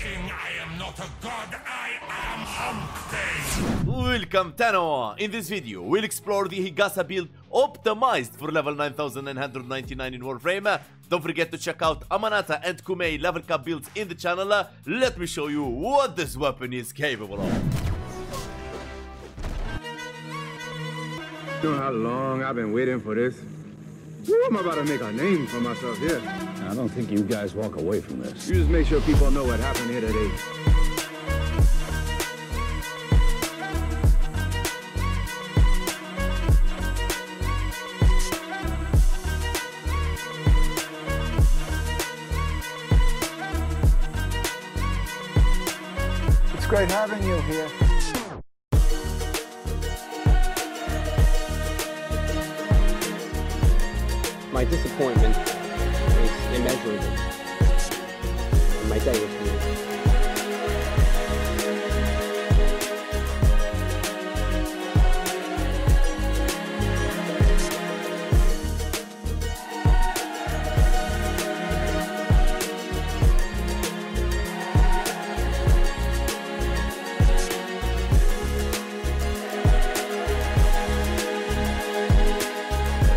king, I am not a god, I am Hunkpain. Welcome Tano! In this video, we'll explore the Higasa build optimized for level 9999 in Warframe. Don't forget to check out Amanata and Kumei level cap builds in the channel. Let me show you what this weapon is capable of. You know how long I've been waiting for this? Woo, I'm about to make a name for myself here. I don't think you guys walk away from this. You just make sure people know what happened here today. It's great having you here. My disappointment is immeasurable. And my day is ruined.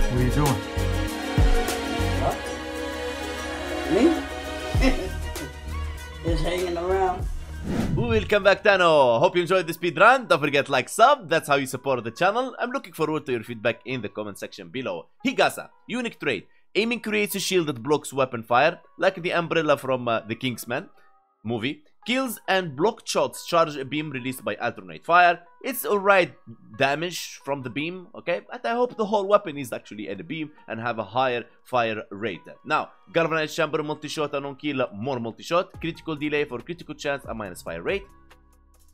What are you doing? Me? Just hanging around. Welcome back Tano! Hope you enjoyed the speedrun. Don't forget like, sub, that's how you support the channel. I'm looking forward to your feedback in the comment section below. Higasa, unique trait. Aiming creates a shield that blocks weapon fire, like the umbrella from the Kingsman movie. Kills and block shots charge a beam released by alternate fire. It's alright damage from the beam, okay? But I hope the whole weapon is actually at a beam and have a higher fire rate. Now, galvanized chamber, multi-shot and on-kill, more multi-shot. Critical delay for critical chance and minus fire rate.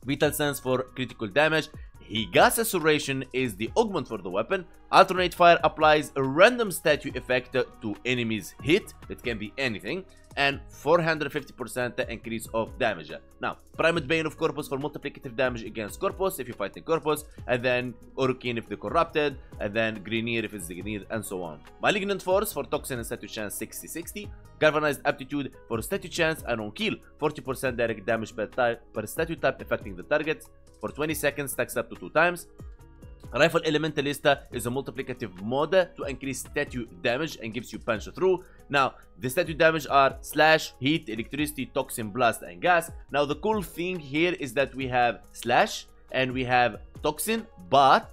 Vital sense for critical damage. Higasa Suration is the augment for the weapon. Alternate fire applies a random statue effect to enemies hit. It can be anything. And 450% increase of damage. Now, Primed Bane of Corpus for multiplicative damage against Corpus if you fight in Corpus, and then Orokin if they're corrupted, and then Grenier if it's the Grenier, and so on. Malignant Force for Toxin and Statue Chance 60-60. Galvanized Aptitude for Statue Chance and on kill, 40% direct damage per statue type affecting the target. For 20 seconds, stacks up to 2 times. Rifle Elementalista is a multiplicative mode to increase statue damage and gives you punch through. Now, the statue damage are slash, heat, electricity, toxin, blast, and gas. Now, the cool thing here is that we have slash and we have toxin, but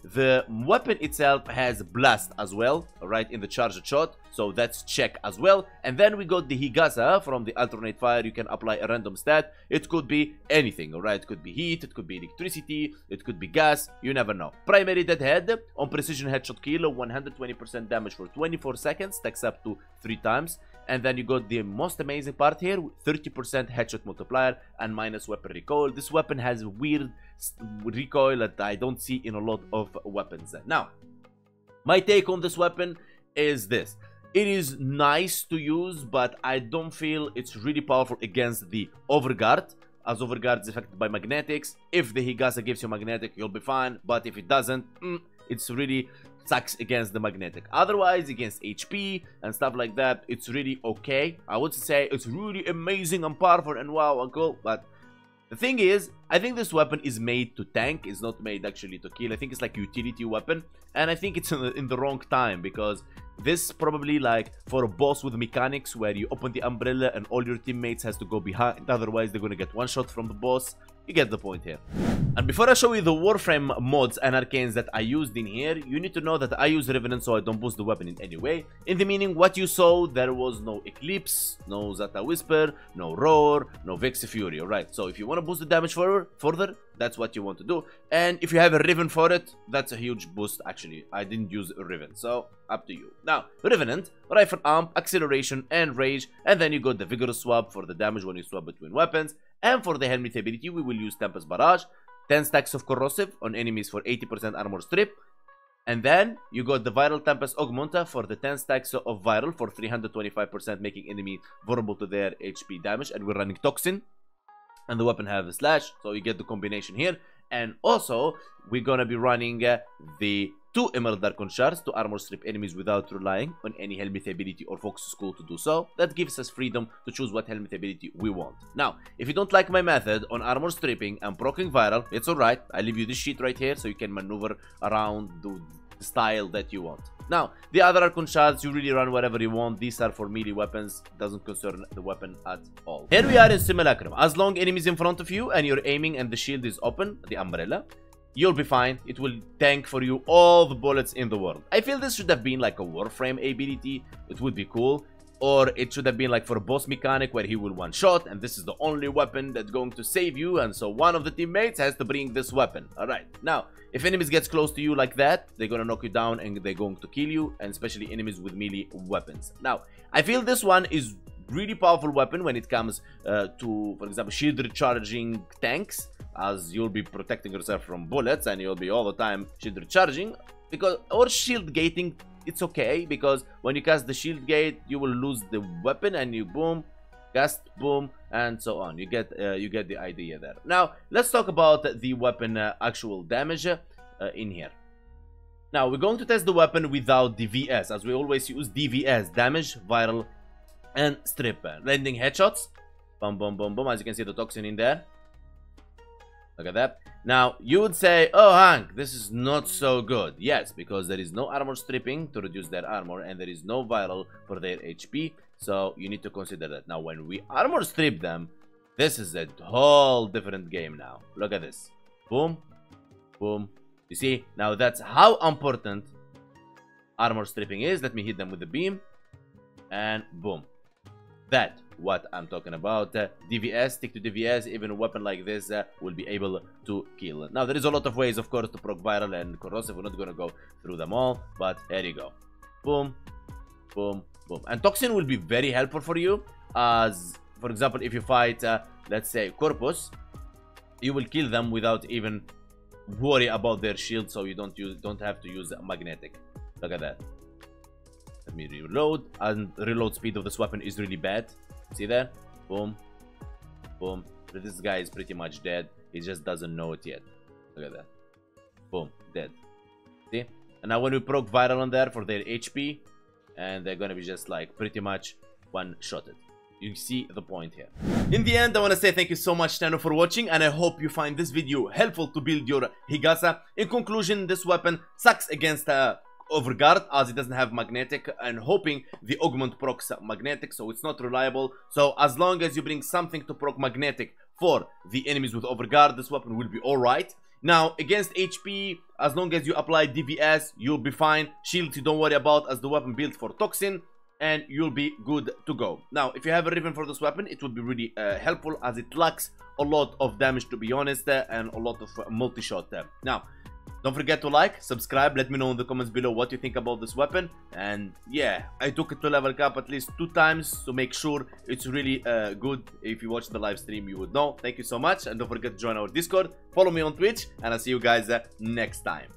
the weapon itself has blast as well, right, in the charged shot. So that's check as well. And then we got the Higasa from the alternate fire. You can apply a random stat. It could be anything, alright? It could be heat, it could be electricity, it could be gas, you never know. Primary deadhead on precision headshot kill, 120% damage for 24 seconds, stacks up to 3 times. And then you got the most amazing part here, 30% headshot multiplier and minus weapon recoil. This weapon has weird recoil that I don't see in a lot of weapons. Now, my take on this weapon is this. It is nice to use, but I don't feel it's really powerful against the Overguard, as Overguard is affected by magnetics. If the Higasa gives you magnetic, you'll be fine, but if it doesn't, it's really sucks against the magnetic. Otherwise, against HP and stuff like that, it's really okay. I would say it's really amazing and powerful and wow and cool, but the thing is, I think this weapon is made to tank. It's not made actually to kill. I think it's like a utility weapon. And I think it's in the wrong time, because this probably like for a boss with mechanics where you open the umbrella and all your teammates has to go behind. Otherwise, they're going to get one shot from the boss. You get the point here. And before I show you the Warframe mods and arcanes that I used in here, you need to know that I use Revenant so I don't boost the weapon in any way. In the meaning, what you saw, there was no Eclipse, no Zata Whisper, no Roar, no Vex Fury, alright? So if you want to boost the damage further, that's what you want to do. And if you have a Riven for it, that's a huge boost actually. I didn't use a Riven, so up to you. Now, Revenant, Rifle Amp, Acceleration, and Rage, and then you got the Vigorous Swap for the damage when you swap between weapons. And for the Helmet ability, we will use Tempest Barrage, 10 stacks of Corrosive on enemies for 80% armor strip. And then you got the Viral Tempest Augmenta for the 10 stacks of Viral for 325%, making enemy vulnerable to their HP damage. And we're running Toxin. And the weapon have a slash, so you get the combination here. And also, we're gonna be running the 2 Emerald Darkon shards to armor strip enemies without relying on any helmet ability or focus school to do so. That gives us freedom to choose what helmet ability we want. Now, if you don't like my method on armor stripping and proccing viral, it's alright. I leave you this sheet right here so you can maneuver around the style that you want. Now, the other Archon shards, you really run whatever you want. These are for melee weapons, doesn't concern the weapon at all. Here we are in simulacrum. As long enemies in front of you and you're aiming and the shield is open, the umbrella, you'll be fine. It will tank for you all the bullets in the world. I feel this should have been like a Warframe ability. It would be cool. Or it should have been like for a boss mechanic where he will one shot and this is the only weapon that's going to save you, and so one of the teammates has to bring this weapon. Alright, now if enemies gets close to you like that, they're gonna knock you down and they're going to kill you, and especially enemies with melee weapons. Now I feel this one is really powerful weapon when it comes to, for example, shield recharging tanks, as you'll be protecting yourself from bullets and you'll be all the time shield recharging, because, or shield gating. It's okay, because when you cast the shield gate, you will lose the weapon and you boom, cast, boom, and so on. You get the idea there. Now, let's talk about the weapon actual damage in here. Now, we're going to test the weapon without DVS, as we always use DVS, damage, viral, and strip. Landing headshots, boom, boom, boom, boom, as you can see the toxin in there. Look at that. Now, you would say, oh, Hank, this is not so good. Yes, because there is no armor stripping to reduce their armor, and there is no viral for their HP. So, you need to consider that. Now, when we armor strip them, this is a whole different game now. Look at this. Boom. Boom. You see? Now, that's how important armor stripping is. Let me hit them with the beam. And boom. That what I'm talking about. DVS, stick to DVS. Even a weapon like this will be able to kill. Now, there is a lot of ways, of course, to proc viral and corrosive. We're not going to go through them all, but here you go. Boom, boom, boom. And toxin will be very helpful for you, as, for example, if you fight, let's say, Corpus, you will kill them without even worry about their shield, so you don't have to use magnetic. Look at that. Let me reload, and reload speed of this weapon is really bad. See there? Boom, boom. This guy is pretty much dead. He just doesn't know it yet. Look at that. Boom, dead. See? And now when we proc viral on there for their HP, and they're gonna be just like pretty much one-shotted. You see the point here. In the end, I want to say thank you so much, Tano, for watching, and I hope you find this video helpful to build your Higasa. In conclusion, this weapon sucks against Overguard, as it doesn't have magnetic, and hoping the augment procs magnetic, so it's not reliable. So as long as you bring something to proc magnetic for the enemies with Overguard, this weapon will be alright. Now, against HP, as long as you apply DVS, you'll be fine. Shields you don't worry about, as the weapon built for toxin, and you'll be good to go. Now, if you have a Riven for this weapon, it will be really helpful, as it lacks a lot of damage, to be honest, and a lot of multi-shot. Now, don't forget to like, subscribe, let me know in the comments below what you think about this weapon. And yeah, I took it to level cap at least 2 times to make sure it's really good. If you watch the live stream, you would know. Thank you so much, and don't forget to join our Discord, follow me on Twitch, and I'll see you guys next time.